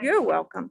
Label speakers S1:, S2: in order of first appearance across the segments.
S1: You're welcome.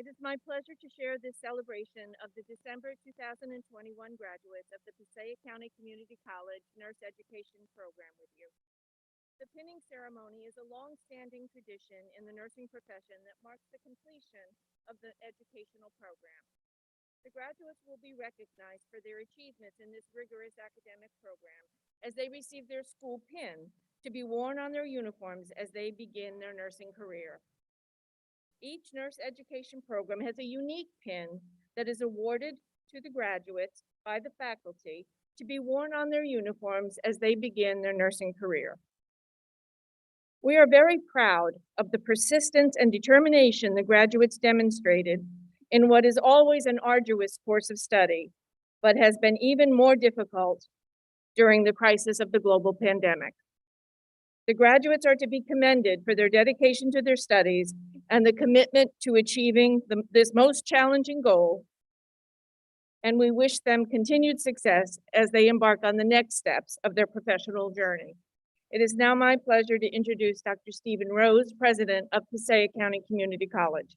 S1: It is my pleasure to share this celebration of the December 2021 graduates of the Passaic County Community College Nurse Education Program with you. The pinning ceremony is a long-standing tradition in the nursing profession that marks the completion of the educational program. The graduates will be recognized for their achievements in this rigorous academic program as they receive their school pin to be worn on their uniforms as they begin their nursing career. Each nurse education program has a unique pin that is awarded to the graduates by the faculty to be worn on their uniforms as they begin their nursing career. We are very proud of the persistence and determination the graduates demonstrated in what is always an arduous course of study, but has been even more difficult during the crisis of the global pandemic. The graduates are to be commended for their dedication to their studies and the commitment to achieving this most challenging goal, and we wish them continued success as they embark on the next steps of their professional journey. It is now my pleasure to introduce Dr. Stephen Rose, President of Passaic County Community College.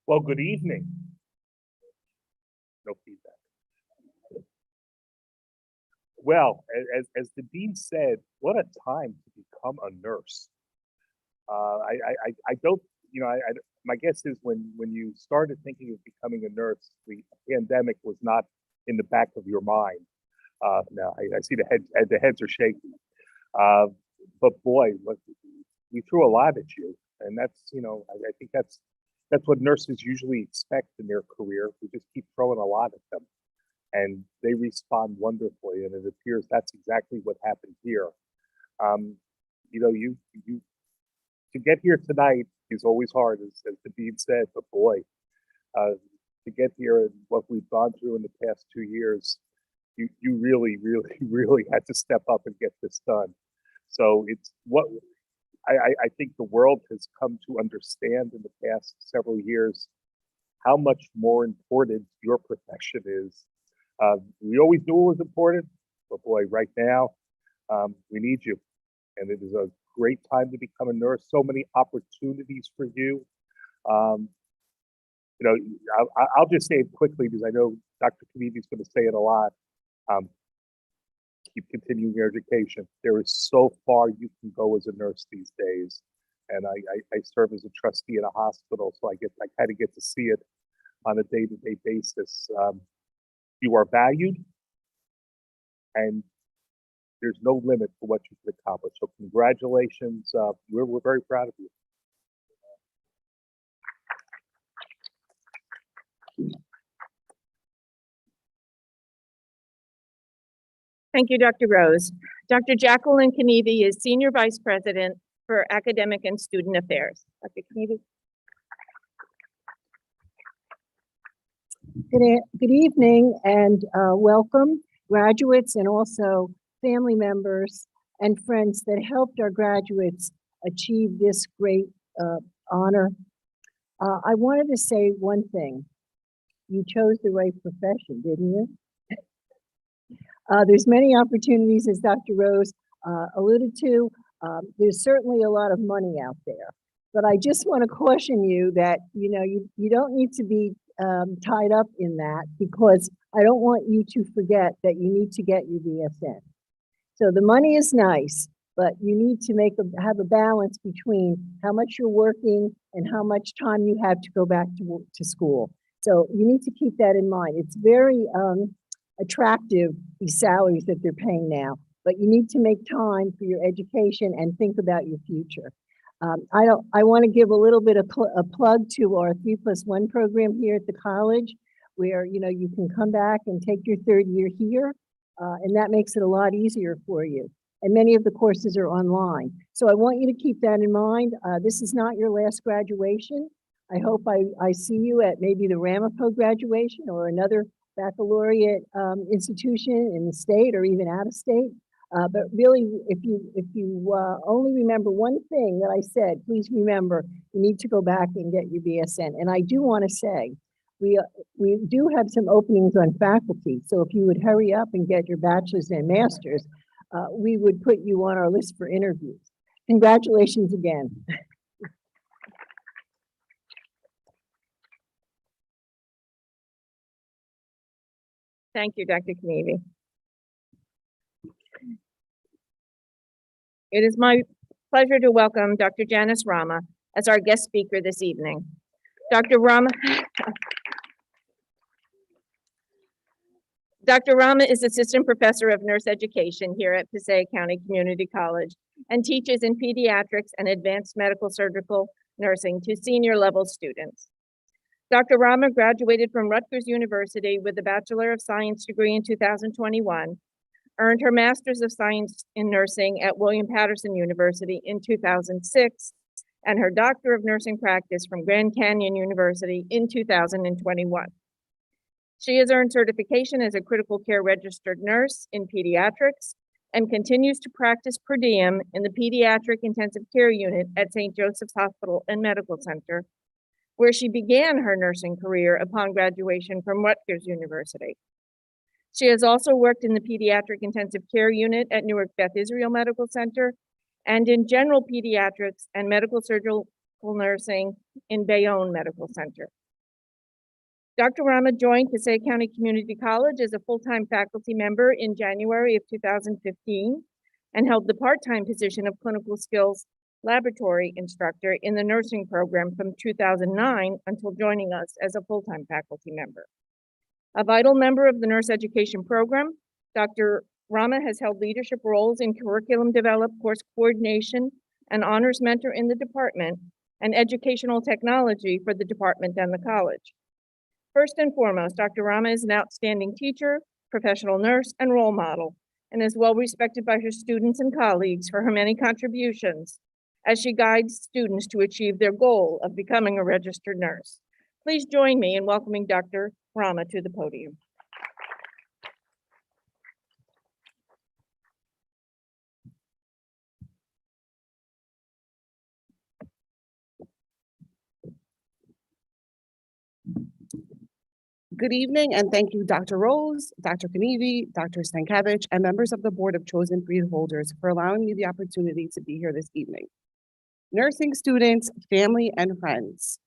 S2: Well, good evening. No feedback. Well, as the dean said, what a time to become a nurse. I don't, my guess is when you started thinking of becoming a nurse, the pandemic was not in the back of your mind. Now I see the heads are shaking. But boy, we threw a lot at you, and that's, I think that's what nurses usually expect in their career. We just keep throwing a lot at them, and they respond wonderfully. And it appears that's exactly what happened here. You to get here tonight is always hard, as the dean said, but boy, to get here and what we've gone through in the past 2 years, you really, really, really had to step up and get this done. So it's what I think the world has come to understand in the past several years how much more important your profession is. We always knew it was important, but boy, right now, we need you. And it is a great time to become a nurse. So many opportunities for you. Um, I'll just say it quickly because I know Dr. Kennedy is going to say it a lot. Um, keep continuing your education. There is so far you can go as a nurse these days. And I serve as a trustee in a hospital, so I kind of get to see it on a day-to-day basis. You are valued, and there's no limit to what you can accomplish. So congratulations. We're very proud of you.
S1: Thank you, Dr. Rose. Dr. Jacqueline Kennedy is Senior Vice President for Academic and Student Affairs. Dr. Kennedy.
S3: Good evening and welcome graduates and also family members and friends that helped our graduates achieve this great honor. I wanted to say one thing. You chose the right profession, didn't you? There's many opportunities, as Dr. Rose alluded to. There's certainly a lot of money out there, but I just want to caution you that you don't need to be tied up in that, because I don't want you to forget that you need to get your BSN. So the money is nice, but you need to have a balance between how much you're working and how much time you have to go back to school. So you need to keep that in mind. It's very attractive, these salaries that they're paying now, but you need to make time for your education and think about your future. I want to give a little bit of a plug to our 3+1 program here at the college, where you can come back and take your third year here, and that makes it a lot easier for you. And many of the courses are online. So I want you to keep that in mind. This is not your last graduation. I hope I see you at maybe the Ramapo graduation or another baccalaureate institution in the state or even out of state. But really, if you only remember one thing that I said, please remember you need to go back and get your BSN. And I do want to say, we do have some openings on faculty. So if you would hurry up and get your bachelor's and master's, we would put you on our list for interviews. Congratulations again.
S1: Thank you, Dr. Kennedy. It is my pleasure to welcome Dr. Janice Rama as our guest speaker this evening. Dr. Rama is Assistant Professor of Nurse Education here at Passaic County Community College and teaches in pediatrics and advanced medical surgical nursing to senior level students. Dr. Rama graduated from Rutgers University with a Bachelor of Science degree in 2021, earned her Master's of Science in Nursing at William Patterson University in 2006, and her Doctor of Nursing Practice from Grand Canyon University in 2021. She has earned certification as a critical care registered nurse in pediatrics and continues to practice per diem in the Pediatric Intensive Care Unit at St. Joseph's Hospital and Medical Center, where she began her nursing career upon graduation from Rutgers University. She has also worked in the Pediatric Intensive Care Unit at Newark Beth Israel Medical Center and in general pediatrics and medical surgical nursing in Bayonne Medical Center. Dr. Rama joined Passaic County Community College as a full-time faculty member in January of 2015 and held the part-time position of clinical skills laboratory instructor in the nursing program from 2009 until joining us as a full-time faculty member. A vital member of the nurse education program, Dr. Rama has held leadership roles in curriculum development, course coordination, and honors mentor in the department, and educational technology for the department and the college. First and foremost, Dr. Rama is an outstanding teacher, professional nurse, and role model, and is well respected by her students and colleagues for her many contributions as she guides students to achieve their goal of becoming a registered nurse. Please join me in welcoming Dr. Rama to the podium.
S4: Good evening, and thank you, Dr. Rose, Dr. Kanivi, Dr. Stankiewicz, and members of the Board of Chosen Freeholders for allowing me the opportunity to be here this evening. Nursing students, family, and friends,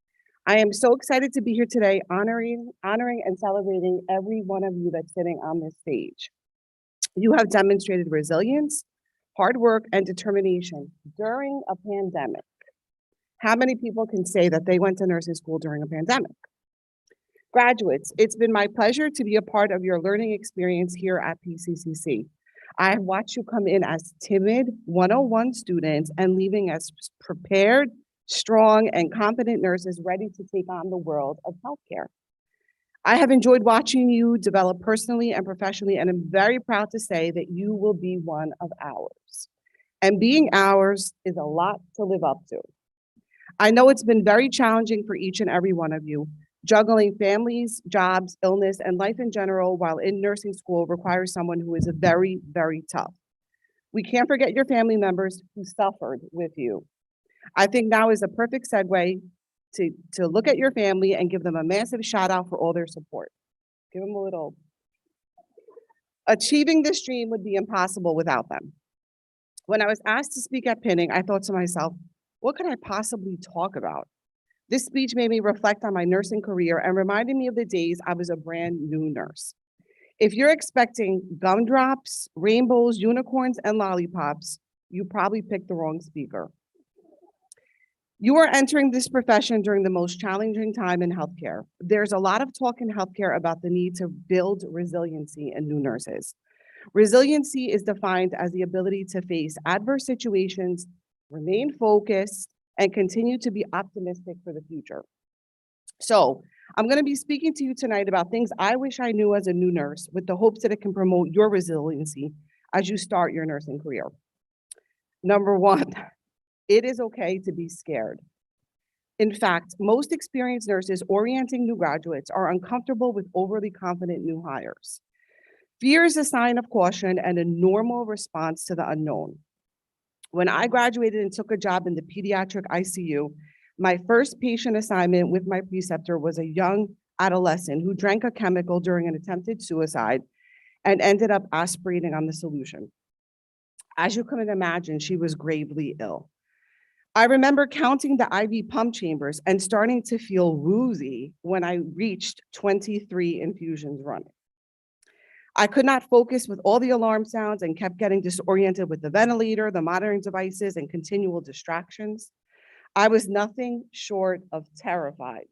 S4: I am so excited to be here today honoring and celebrating every one of you that's sitting on this stage. You have demonstrated resilience, hard work, and determination during a pandemic. How many people can say that they went to nursing school during a pandemic? Graduates, it's been my pleasure to be a part of your learning experience here at PCCC. I have watched you come in as timid 101 students and leaving as prepared, strong, and confident nurses ready to take on the world of healthcare. I have enjoyed watching you develop personally and professionally, and I'm very proud to say that you will be one of ours. And being ours is a lot to live up to. I know it's been very challenging for each and every one of you. Juggling families, jobs, illness, and life in general while in nursing school requires someone who is very, very tough. We can't forget your family members who suffered with you. I think now is a perfect segue to look at your family and give them a massive shout out for all their support. Give them a little. Achieving this dream would be impossible without them. When I was asked to speak at Pinning, I thought to myself, what could I possibly talk about? This speech made me reflect on my nursing career and reminded me of the days I was a brand new nurse. If you're expecting gumdrops, rainbows, unicorns, and lollipops, you probably picked the wrong speaker. You are entering this profession during the most challenging time in healthcare. There's a lot of talk in healthcare about the need to build resiliency in new nurses. Resiliency is defined as the ability to face adverse situations, remain focused, and continue to be optimistic for the future. So I'm going to be speaking to you tonight about things I wish I knew as a new nurse with the hopes that it can promote your resiliency as you start your nursing career. Number one, it is okay to be scared. In fact, most experienced nurses orienting new graduates are uncomfortable with overly confident new hires. Fear is a sign of caution and a normal response to the unknown. When I graduated and took a job in the pediatric ICU, my first patient assignment with my preceptor was a young adolescent who drank a chemical during an attempted suicide and ended up aspirating on the solution. As you can imagine, she was gravely ill. I remember counting the IV pump chambers and starting to feel woozy when I reached 23 infusions running. I could not focus with all the alarm sounds and kept getting disoriented with the ventilator, the monitoring devices, and continual distractions. I was nothing short of terrified.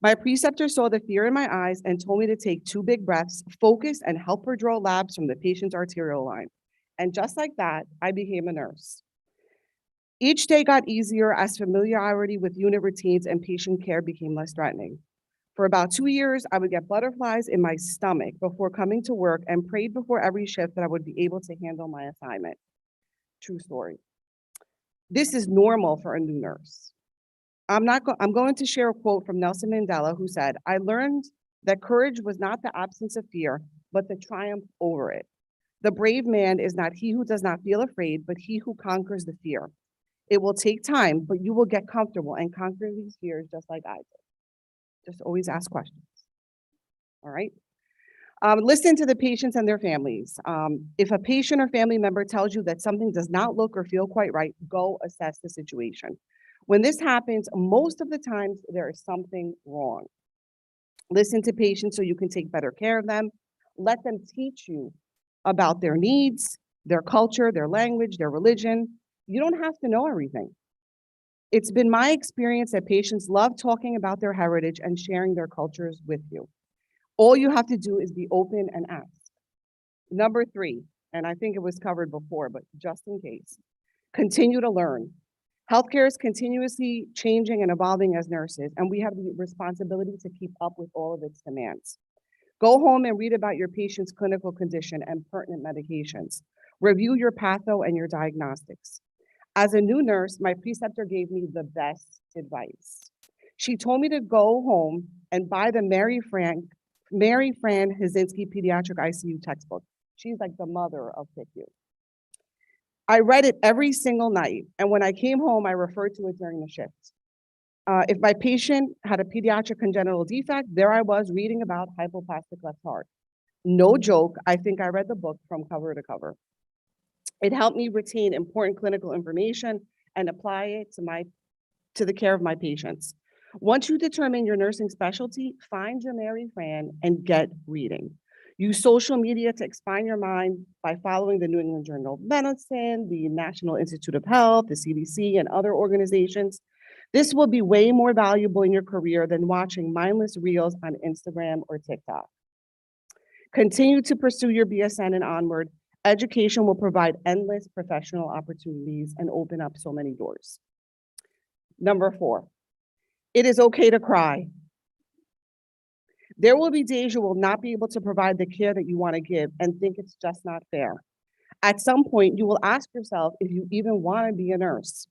S4: My preceptor saw the fear in my eyes and told me to take 2 big breaths, focus, and help her draw labs from the patient's arterial line. And just like that, I became a nurse. Each day got easier as familiarity with unit routines and patient care became less threatening. For about 2 years, I would get butterflies in my stomach before coming to work and prayed before every shift that I would be able to handle my assignment. True story. This is normal for a new nurse. I'm going to share a quote from Nelson Mandela, who said, "I learned that courage was not the absence of fear, but the triumph over it. The brave man is not he who does not feel afraid, but he who conquers the fear. It will take time, but you will get comfortable and conquer these fears just like I did." Just always ask questions. All right. Listen to the patients and their families. If a patient or family member tells you that something does not look or feel quite right, go assess the situation. When this happens, most of the times there is something wrong. Listen to patients so you can take better care of them. Let them teach you about their needs, their culture, their language, their religion. You don't have to know everything. It's been my experience that patients love talking about their heritage and sharing their cultures with you. All you have to do is be open and ask. Number 3, and I think it was covered before, but just in case, continue to learn. Healthcare is continuously changing and evolving as nurses, and we have the responsibility to keep up with all of its demands. Go home and read about your patient's clinical condition and pertinent medications. Review your patho and your diagnostics. As a new nurse, my preceptor gave me the best advice. She told me to go home and buy the Mary Fran Hazinski Pediatric ICU textbook. She's like the mother of PICU. I read it every single night, and when I came home, I referred to it during the shift. If my patient had a pediatric congenital defect, there I was reading about hypoplastic left heart. No joke, I think I read the book from cover to cover. It helped me retain important clinical information and apply it to the care of my patients. Once you determine your nursing specialty, find your Mary Fran and get reading. Use social media to expand your mind by following the New England Journal of Medicine, the National Institute of Health, the CDC, and other organizations. This will be way more valuable in your career than watching mindless reels on Instagram or TikTok. Continue to pursue your BSN and onward. Education will provide endless professional opportunities and open up so many doors. Number 4, it is okay to cry. There will be days you will not be able to provide the care that you want to give and think it's just not fair. At some point, you will ask yourself if you even want to be a nurse.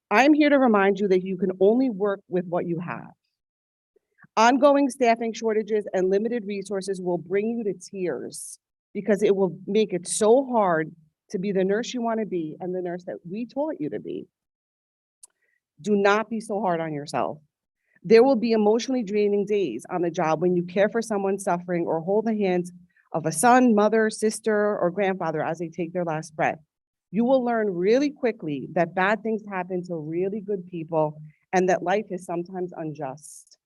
S4: I'm here to remind you that you can only work with what you have. Ongoing staffing shortages and limited resources will bring you to tears because it will make it so hard to be the nurse you want to be and the nurse that we taught you to be. Do not be so hard on yourself. There will be emotionally draining days on the job when you care for someone suffering or hold the hands of a son, mother, sister, or grandfather as they take their last breath. You will learn really quickly that bad things happen to really good people and that life is sometimes unjust.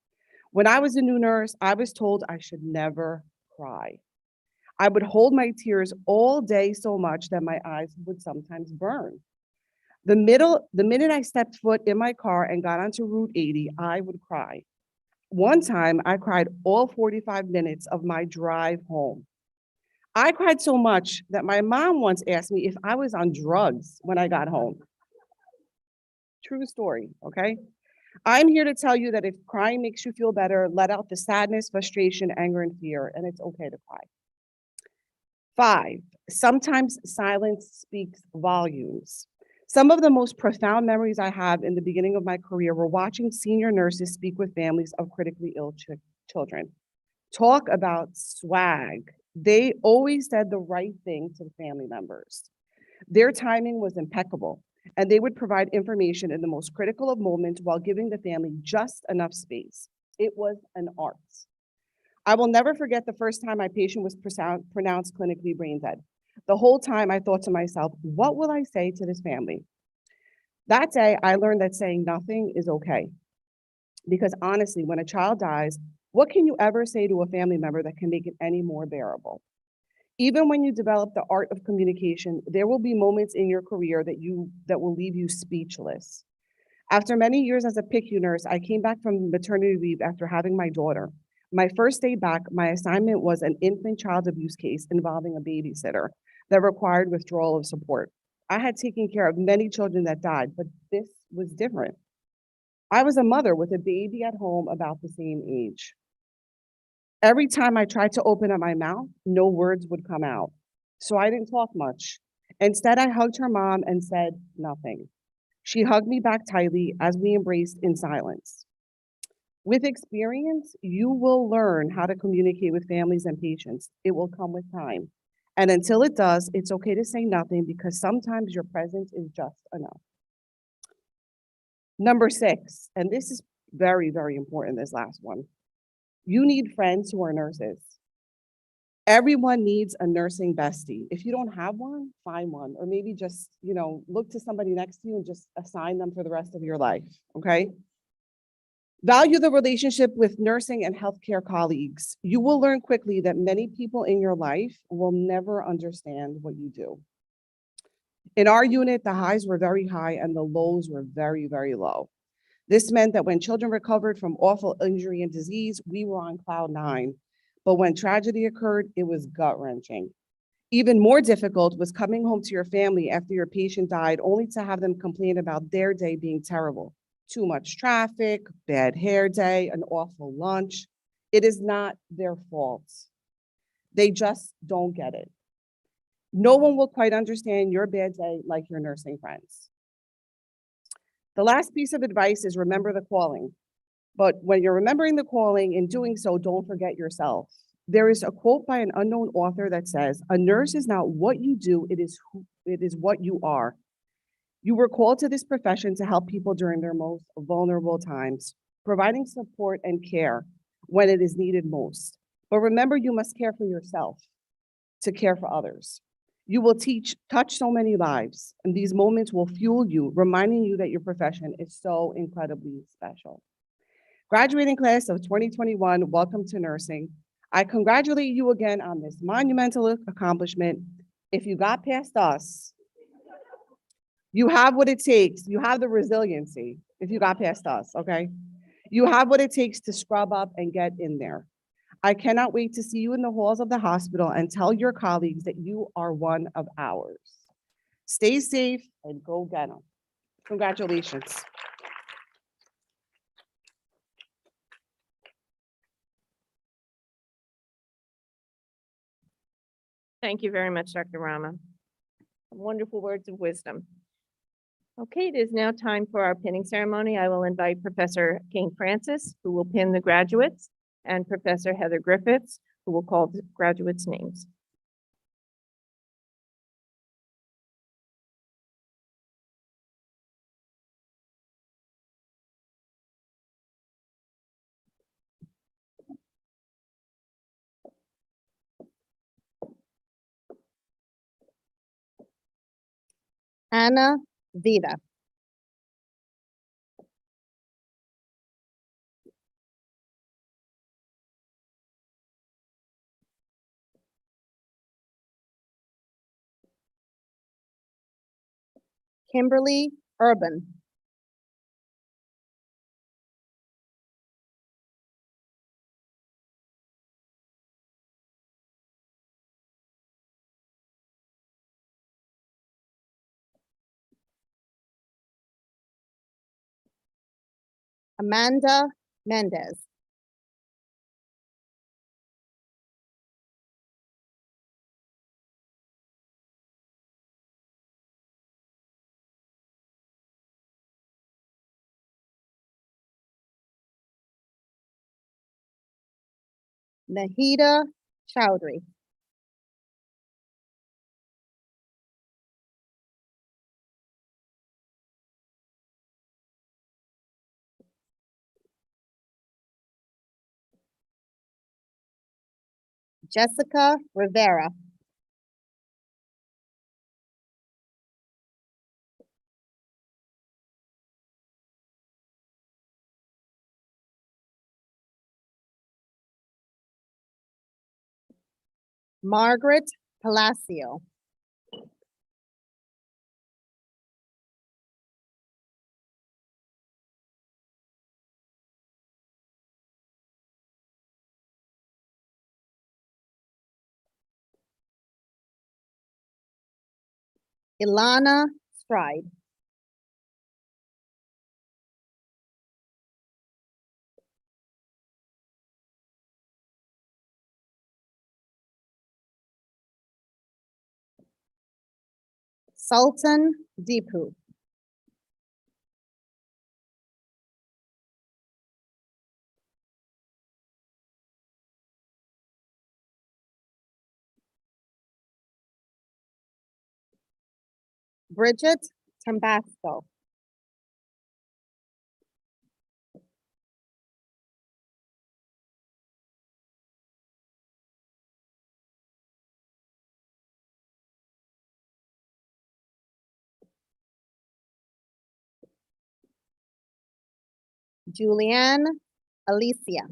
S4: When I was a new nurse, I was told I should never cry. I would hold my tears all day so much that my eyes would sometimes burn. The minute I stepped foot in my car and got onto Route 80, I would cry. One time, I cried all 45 minutes of my drive home. I cried so much that my mom once asked me if I was on drugs when I got home. True story, okay? I'm here to tell you that if crying makes you feel better, let out the sadness, frustration, anger, and fear, and it's okay to cry. 5, sometimes silence speaks volumes. Some of the most profound memories I have in the beginning of my career were watching senior nurses speak with families of critically ill children. Talk about swag. They always said the right thing to the family members. Their timing was impeccable, and they would provide information in the most critical of moments while giving the family just enough space. It was an art. I will never forget the first time my patient was pronounced clinically brain dead. The whole time I thought to myself, what will I say to this family? That day, I learned that saying nothing is okay. Because honestly, when a child dies, what can you ever say to a family member that can make it any more bearable? Even when you develop the art of communication, there will be moments in your career that will leave you speechless. After many years as a PICU nurse, I came back from maternity leave after having my daughter. My first day back, my assignment was an infant child abuse case involving a babysitter that required withdrawal of support. I had taken care of many children that died, but this was different. I was a mother with a baby at home about the same age. Every time I tried to open up my mouth, no words would come out. So I didn't talk much. Instead, I hugged her mom and said nothing. She hugged me back tightly as we embraced in silence. With experience, you will learn how to communicate with families and patients. It will come with time. And until it does, it's okay to say nothing because sometimes your presence is just enough. Number 6, and this is very, very important, this last one. You need friends who are nurses. Everyone needs a nursing bestie. If you don't have one, find one, or maybe just, look to somebody next to you and just assign them for the rest of your life, okay? Value the relationship with nursing and healthcare colleagues. You will learn quickly that many people in your life will never understand what you do. In our unit, the highs were very high and the lows were very, very low. This meant that when children recovered from awful injury and disease, we were on cloud 9. But when tragedy occurred, it was gut-wrenching. Even more difficult was coming home to your family after your patient died, only to have them complain about their day being terrible. Too much traffic, bad hair day, an awful lunch. It is not their fault. They just don't get it. No one will quite understand your bad day like your nursing friends. The last piece of advice is remember the calling. But when you're remembering the calling, in doing so, don't forget yourself. There is a quote by an unknown author that says, "A nurse is not what you do, it is what you are." You were called to this profession to help people during their most vulnerable times, providing support and care when it is needed most. But remember, you must care for yourself to care for others. You will touch so many lives, and these moments will fuel you, reminding you that your profession is so incredibly special. Graduating class of 2021, welcome to nursing. I congratulate you again on this monumental accomplishment. If you got past us, you have what it takes. You have the resiliency if you got past us, okay? You have what it takes to scrub up and get in there. I cannot wait to see you in the halls of the hospital and tell your colleagues that you are one of ours. Stay safe and go get them. Congratulations.
S1: Thank you very much, Dr. Rama. Wonderful words of wisdom. Okay, it is now time for our pinning ceremony. I will invite Professor King Francis, who will pin the graduates, and Professor Heather Griffiths, who will call the graduates' names.
S5: Ana Vida. Kimberly Urban. Amanda Mendez. Nahida Chowdhury. Jessica Rivera. Margaret Palacio. Ilana Stride. Sultan Deepu. Bridget Tambasco. Julianne Alicia.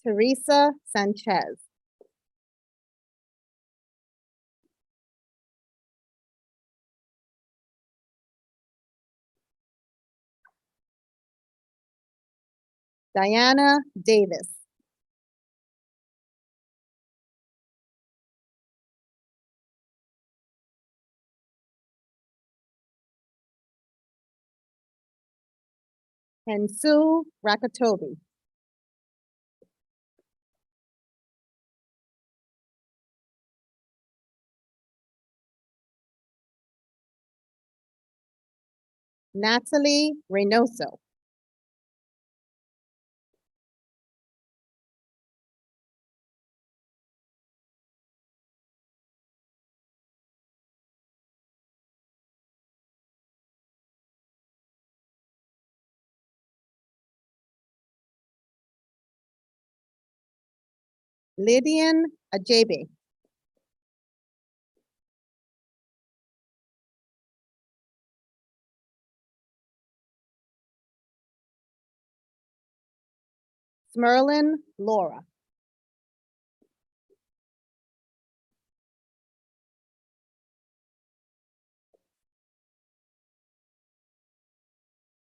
S5: Teresa Sanchez. Diana Davis. Hensu Rakatobi. Natalie Reynoso. Lydian Ajebe. Smerlin Laura.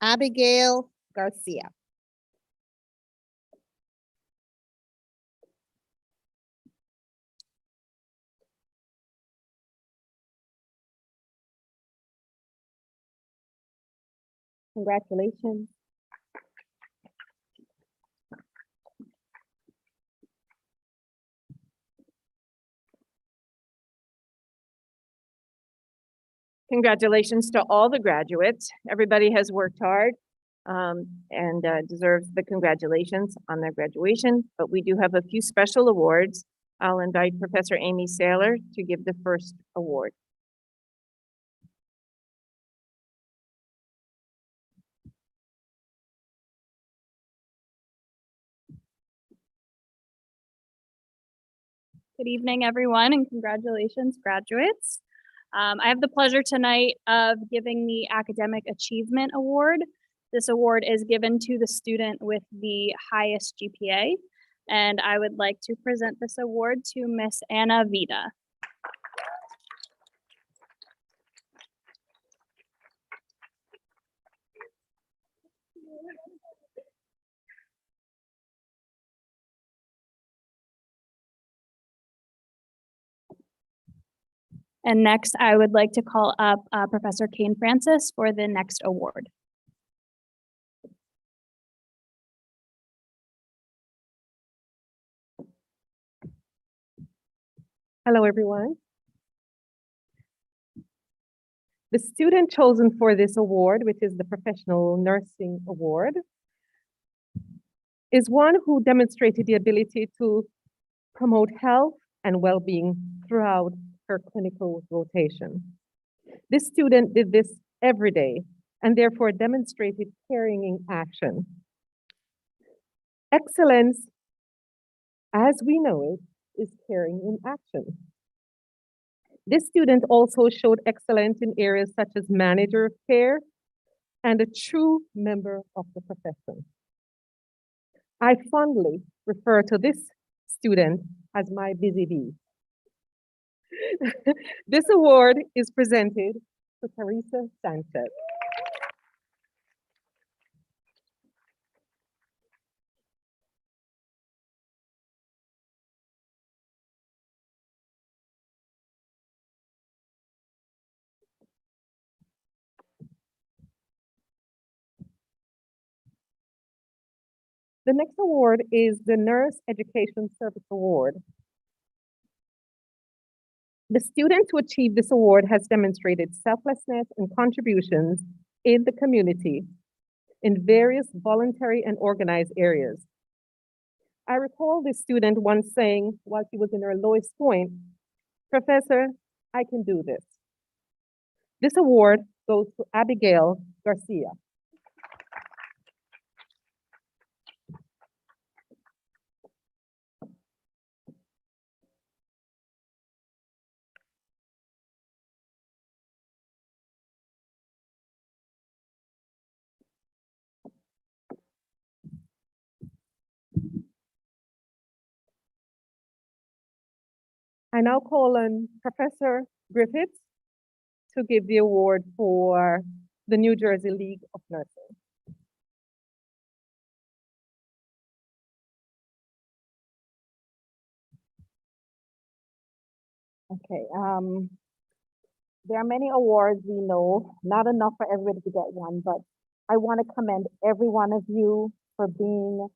S5: Abigail Garcia. Congratulations.
S1: Congratulations to all the graduates. Everybody has worked hard and deserves the congratulations on their graduation, but we do have a few special awards. I'll invite Professor Amy Saylor to give the first award.
S6: Good evening, everyone, and congratulations, graduates. I have the pleasure tonight of giving the Academic Achievement Award. This award is given to the student with the highest GPA, and I would like to present this award to Miss Anna Vida. And next, I would like to call up Professor Kane Francis for the next award.
S7: Hello, everyone. The student chosen for this award, which is the Professional Nursing Award, is one who demonstrated the ability to promote health and well-being throughout her clinical rotation. This student did this every day and therefore demonstrated caring in action. Excellence, as we know it, is caring in action. This student also showed excellence in areas such as manager of care and a true member of the profession. I fondly refer to this student as my busy bee. This award is presented to Teresa Sanchez. The next award is the Nurse Education Service Award. The student who achieved this award has demonstrated selflessness and contributions in the community in various voluntary and organized areas. I recall this student once saying, while she was in her lowest point, "Professor, I can do this." This award goes to Abigail Garcia. I now call on Professor Griffiths to give the award for the New Jersey League of Nursing.
S5: Okay, there are many awards we know, not enough for everybody to get one, but I want to commend every one of you for being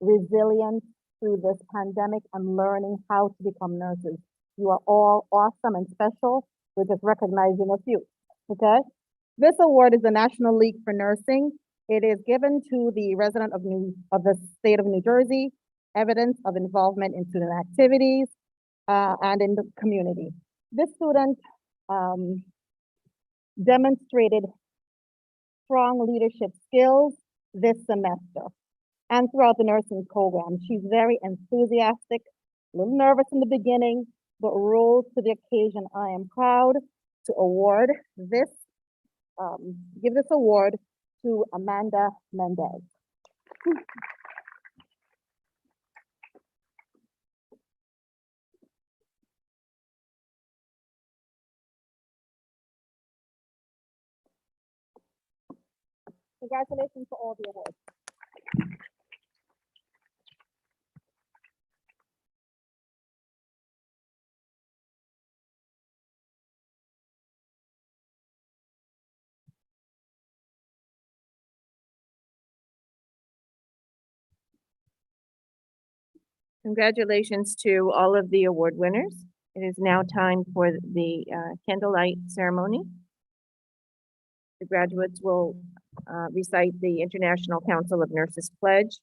S5: resilient through this pandemic and learning how to become nurses. You are all awesome and special. We're just recognizing a few, okay? This award is the National League for Nursing. It is given to the resident of the state of New Jersey, evidence of involvement in student activities and in the community. This student demonstrated strong leadership skills this semester and throughout the nursing program. She's very enthusiastic, a little nervous in the beginning, but rose to the occasion. I am proud to award this, give this award to Amanda Mendez. Congratulations for all the awards.
S1: Congratulations to all of the award winners. It is now time for the candlelight ceremony. The graduates will recite the International Council of Nurses Pledge,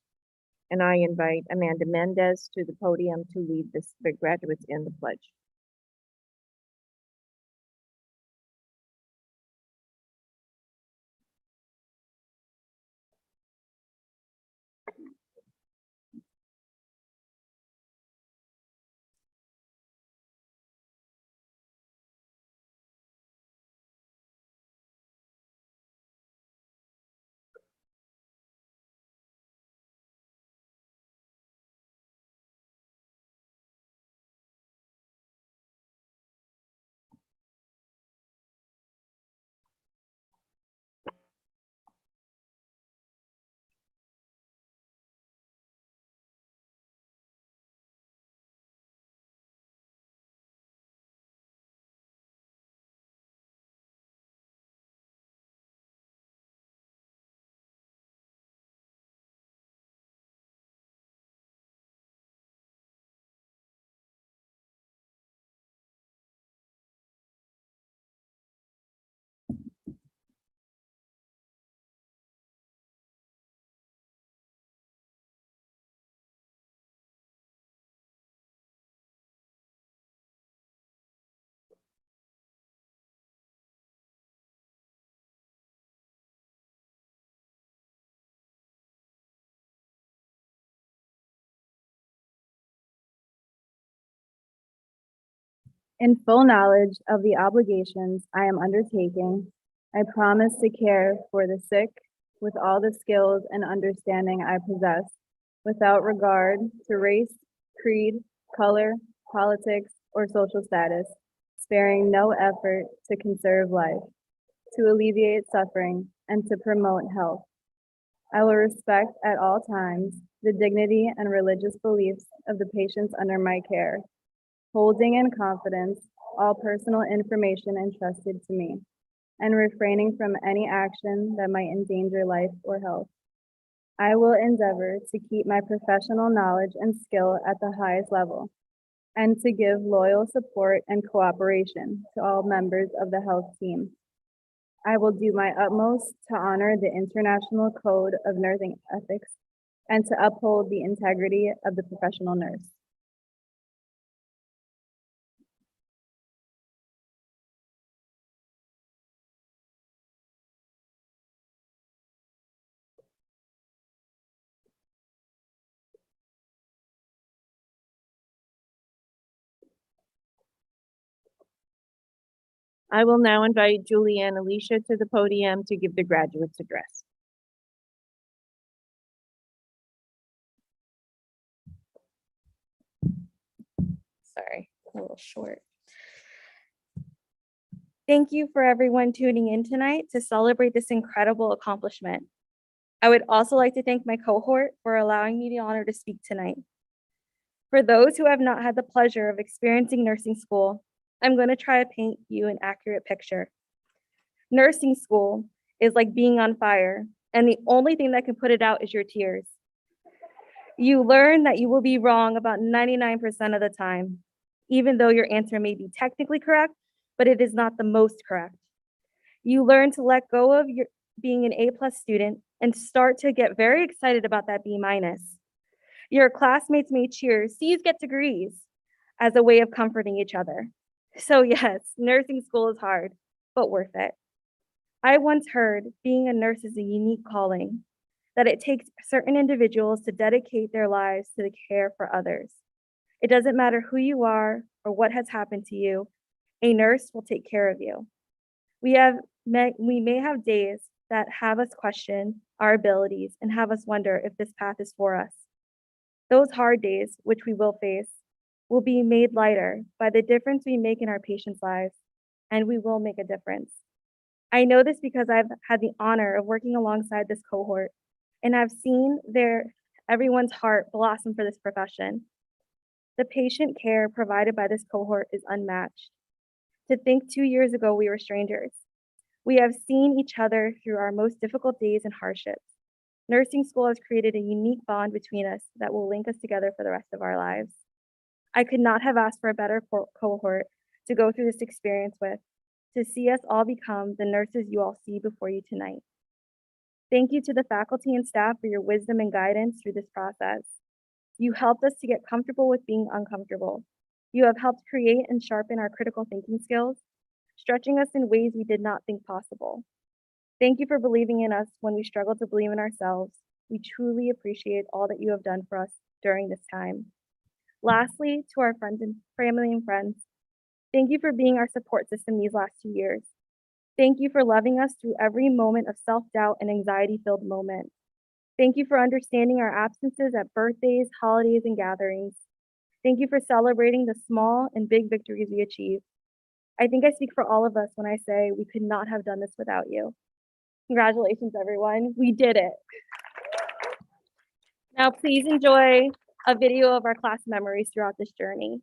S1: and I invite Amanda Mendez to the podium to lead the graduates in the pledge.
S6: In full knowledge of the obligations I am undertaking, I promise to care for the sick with all the skills and understanding I possess, without regard to race, creed, color, politics, or social status, sparing no effort to conserve life, to alleviate suffering, and to promote health. I will respect at all times the dignity and religious beliefs of the patients under my care, holding in confidence all personal information entrusted to me, and refraining from any action that might endanger life or health. I will endeavor to keep my professional knowledge and skill at the highest level, and to give loyal support and cooperation to all members of the health team. I will do my utmost to honor the International Code of Nursing Ethics and to uphold the integrity of the professional nurse.
S1: I will now invite Julianne Alicia to the podium to give the graduates address.
S8: Sorry, a little short. Thank you for everyone tuning in tonight to celebrate this incredible accomplishment. I would also like to thank my cohort for allowing me the honor to speak tonight. For those who have not had the pleasure of experiencing nursing school, I'm going to try to paint you an accurate picture. Nursing school is like being on fire, and the only thing that can put it out is your tears. You learn that you will be wrong about 99% of the time, even though your answer may be technically correct, but it is not the most correct. You learn to let go of your being an A+ student and start to get very excited about that B-. Your classmates may cheer, C's get degrees, as a way of comforting each other. So yes, nursing school is hard, but worth it. I once heard being a nurse is a unique calling, that it takes certain individuals to dedicate their lives to the care for others. It doesn't matter who you are or what has happened to you, a nurse will take care of you. We may have days that have us question our abilities and have us wonder if this path is for us. Those hard days, which we will face, will be made lighter by the difference we make in our patients' lives, and we will make a difference. I know this because I've had the honor of working alongside this cohort, and I've seen everyone's heart blossom for this profession. The patient care provided by this cohort is unmatched. To think 2 years ago we were strangers. We have seen each other through our most difficult days and hardships. Nursing school has created a unique bond between us that will link us together for the rest of our lives. I could not have asked for a better cohort to go through this experience with, to see us all become the nurses you all see before you tonight. Thank you to the faculty and staff for your wisdom and guidance through this process. You helped us to get comfortable with being uncomfortable. You have helped create and sharpen our critical thinking skills, stretching us in ways we did not think possible. Thank you for believing in us when we struggled to believe in ourselves. We truly appreciate all that you have done for us during this time. Lastly, to our friends and family and friends, thank you for being our support system these last 2 years. Thank you for loving us through every moment of self-doubt and anxiety-filled moment. Thank you for understanding our absences at birthdays, holidays, and gatherings. Thank you for celebrating the small and big victories we achieve. I think I speak for all of us when I say we could not have done this without you. Congratulations, everyone. We did it. Now, please enjoy a video of our class memories throughout this journey.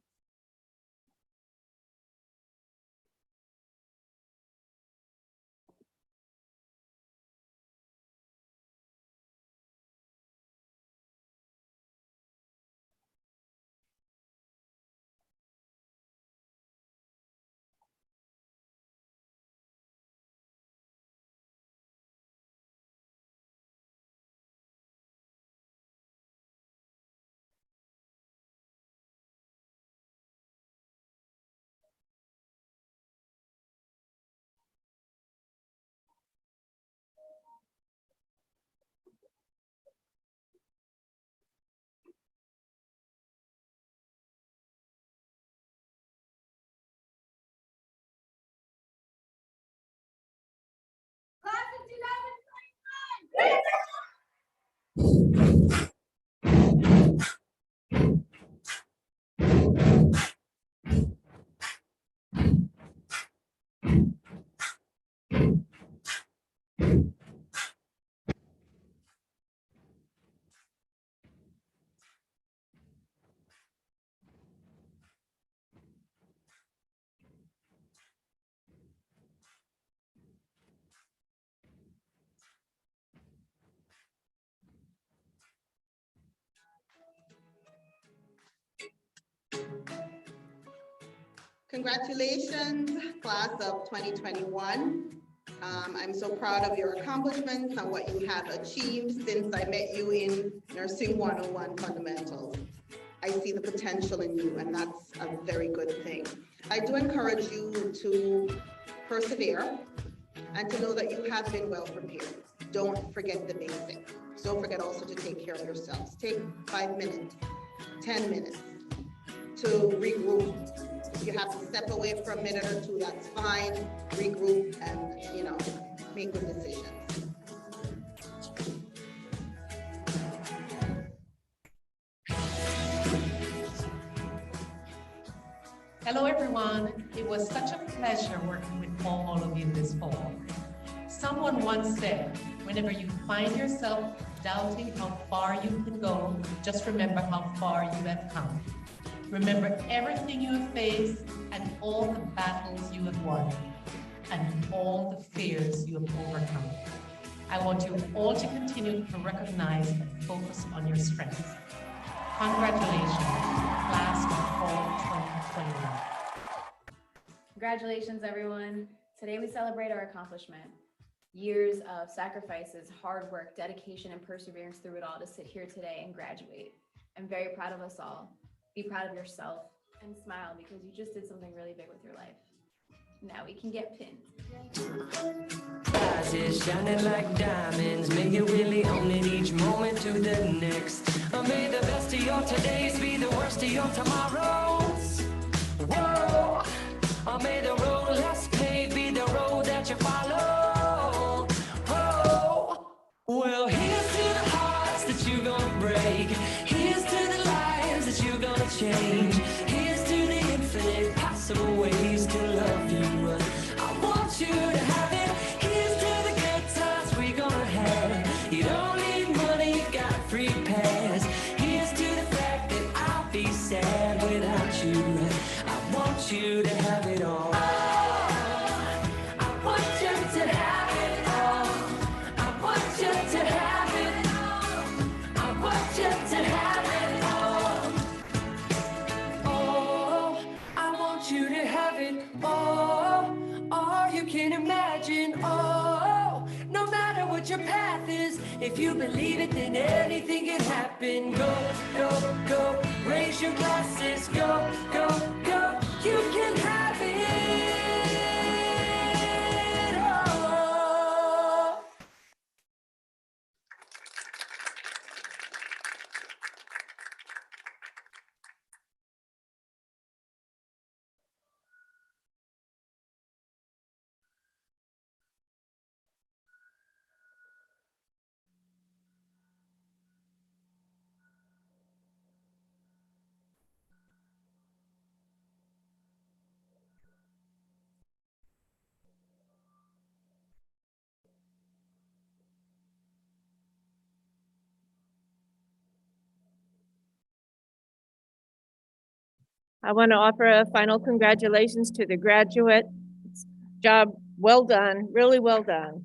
S9: Congratulations, class of 2021. I'm so proud of your accomplishments and what you have achieved since I met you in Nursing 101 Fundamentals. I see the potential in you, and that's a very good thing. I do encourage you to persevere and to know that you have been well prepared. Don't forget the basics. Don't forget also to take care of yourselves. Take 5 minutes, 10 minutes to regroup. If you have to step away for a minute or two, that's fine. Regroup and, make good decisions.
S10: Hello, everyone. It was such a pleasure working with all of you this fall. Someone once said, whenever you find yourself doubting how far you can go, just remember how far you have come. Remember everything you have faced and all the battles you have won. and all the fears you have overcome. I want you all to continue to recognize and focus on your strengths. Congratulations, class of fall 2021.
S11: Congratulations, everyone. Today we celebrate our accomplishment. Years of sacrifices, hard work, dedication, and perseverance through it all to sit here today and graduate. I'm very proud of us all. Be proud of yourself and smile because you just did something really big with your life. Now we can get pinned.
S12: Eyes is shining like diamonds, may you really own it each moment to the next. May the best of your todays be the worst of your tomorrows. Whoa, may the road less paved be the road that you follow. Whoa, well, here's to the hearts that you're gonna break. Here's to the lives that you're gonna change. Here's to the infinite possible ways to love you. I want you to have it. Here's to the good times we're gonna have. You don't need money, you got free pass. Here's to the fact that I'll be sad without you. I want you to have it all. I want you to have it all. I want you to have it all. I want you to have it all. Oh, I want you to have it all. All you can imagine. Oh, no matter what your path is, if you believe it, then anything can happen. Go, go, go. Raise your glasses. Go, go, go. You can have it all.
S1: I want to offer a final congratulations to the graduates. Job well done, really well done.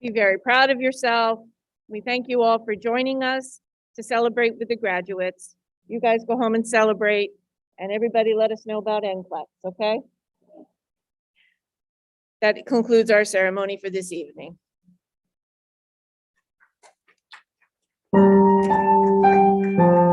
S1: Be very proud of yourself. We thank you all for joining us to celebrate with the graduates. You guys go home and celebrate, and everybody let us know about NCLEX, okay? That concludes our ceremony for this evening.
S12: Thank you.